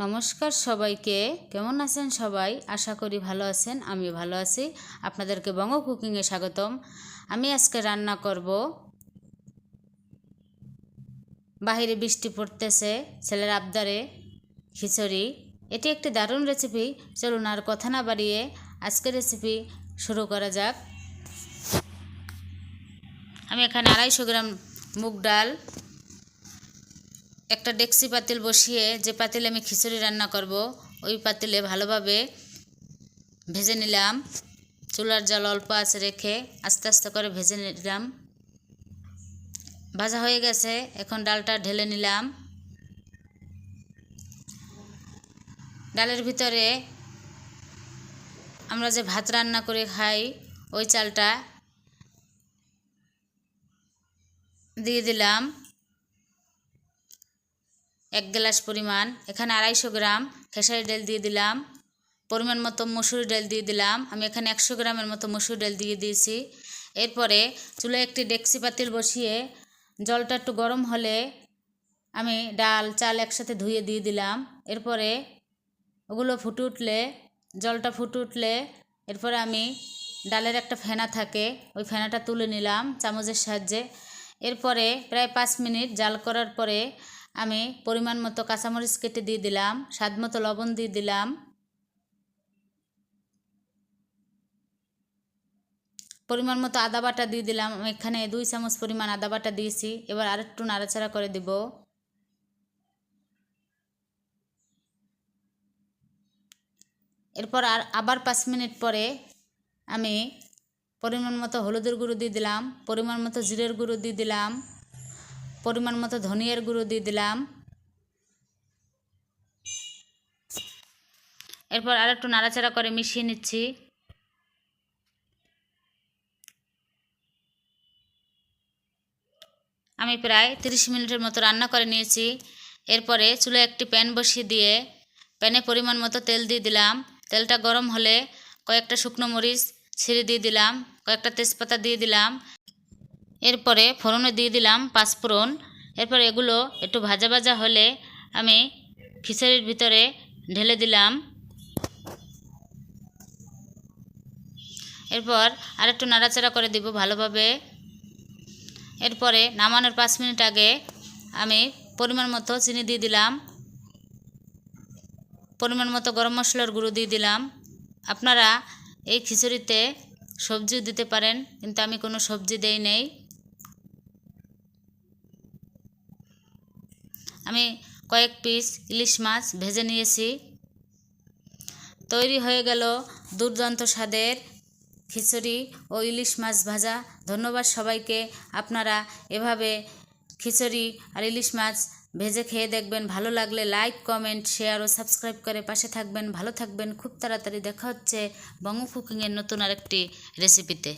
নমস্কার সবাইকে। কেমন আছেন সবাই? আশা করি ভালো আছেন। আমি ভালো আছি। আপনাদেরকে বঙ্গ কুকিংয়ে স্বাগতম। আমি আজকে রান্না করব, বাহিরে বৃষ্টি পড়তেছে, ছেলের আবদারে খিচুড়ি। এটি একটি দারুণ রেসিপি। চলুন আর কথা না বাড়িয়ে আজকের রেসিপি শুরু করা যাক। আমি এখানে 250 গ্রাম মুগ ডাল একটা ডেক্সি পাতিল বসিয়ে, যে পাতিলে আমি খিচুড়ি রান্না করব ওই পাতিলে ভালোভাবে ভেজে নিলাম। চুলার জাল অল্প আঁচে রেখে আস্তে আস্তে করে ভেজে নিলাম। ভাজা হয়ে গেছে, এখন ডালটা ঢেলে নিলাম। ডালের ভিতরে আমরা যে ভাত রান্না করে খাই ওই চালটা দিয়ে দিলাম 1 গ্লাস পরিমাণ। এখানে 250 গ্রাম খেসারি ডাল দিয়ে দিলাম। পরিমাণ মতো মসুর ডাল দিয়ে দিলাম। আমি এখানে 100 গ্রামের মতো মসুর ডাল দিয়ে দিয়েছি। এরপরে চুলায় একটি ডেক্সি পাতিল বসিয়ে জলটা একটু গরম হলে আমি ডাল চাল একসাথে ধুয়ে দিয়ে দিলাম। এরপরে ওগুলো ফুটে উঠলে, জলটা ফুটে উঠলে এরপরে আমি ডালের একটা ফেনা থাকে, ওই ফেনাটা তুলে নিলাম চামচের সাহায্যে। এরপরে প্রায় 5 মিনিট জাল করার পরে আমি পরিমাণ মতো কাঁচামরিচ কেটে দিয়ে দিলাম, স্বাদ মতো লবণ দিয়ে দিলাম, পরিমাণ মতো আদা বাটা দিয়ে দিলাম। আমি এখানে 2 চামচ পরিমাণ আদা বাটা দিয়েছি। এবার আরেকটু নাড়াচাড়া করে দেব। এরপর আবার 5 মিনিট পরে আমি পরিমাণ মতো হলুদের গুঁড়ো দিয়ে দিলাম, পরিমাণ মতো জিরের গুঁড়ো দিয়ে দিলাম, পরিমাণ মতো ধনিয়ার গুঁড়ো দিয়ে দিলাম। এরপর আরেকটু নাড়াচাড়া করে মিশিয়ে নিচ্ছি। আমি প্রায় 30 মিনিটের মতো রান্না করে নিয়েছি। এরপরে চুলায় একটি প্যান বসিয়ে দিয়ে প্যানে পরিমাণ মতো তেল দিয়ে দিলাম। তেলটা গরম হলে কয়েকটা শুকনো মরিচ ছিঁড়ে দিয়ে দিলাম, কয়েকটা তেজপাতা দিয়ে দিলাম। এরপরে ফোড়নে দিয়ে দিলাম 5 ফোড়ন। এরপর এগুলো একটু ভাজা ভাজা হলে আমি খিচুড়ির ভিতরে ঢেলে দিলাম। এরপর আরেকটু নাড়াচাড়া করে দিব ভালোভাবে। এরপরে নামানোর 5 মিনিট আগে আমি পরিমাণ মতো চিনি দিয়ে দিলাম, পরিমাণ মতো গরম মশলার গুঁড়ো দিয়ে দিলাম। আপনারা এই খিচুড়িতে সবজিও দিতে পারেন, কিন্তু আমি কোনো সবজি দেই নেই। আমি কয়েক পিস ইলিশ মাছ ভেজে নিয়েছি। তৈরি হয়ে গেল দুর্দান্ত স্বাদের খিচুড়ি ও ইলিশ মাছ ভাজা। ধন্যবাদ সবাইকে। আপনারা এভাবে খিচুড়ি আর ইলিশ মাছ ভেজে খেয়ে দেখবেন। ভালো লাগলে লাইক, কমেন্ট, শেয়ার ও সাবস্ক্রাইব করে পাশে থাকবেন। ভালো থাকবেন। খুব তাড়াতাড়ি দেখা হচ্ছে বঙ্গ কুকিংয়ের নতুন আরেকটি রেসিপিতে।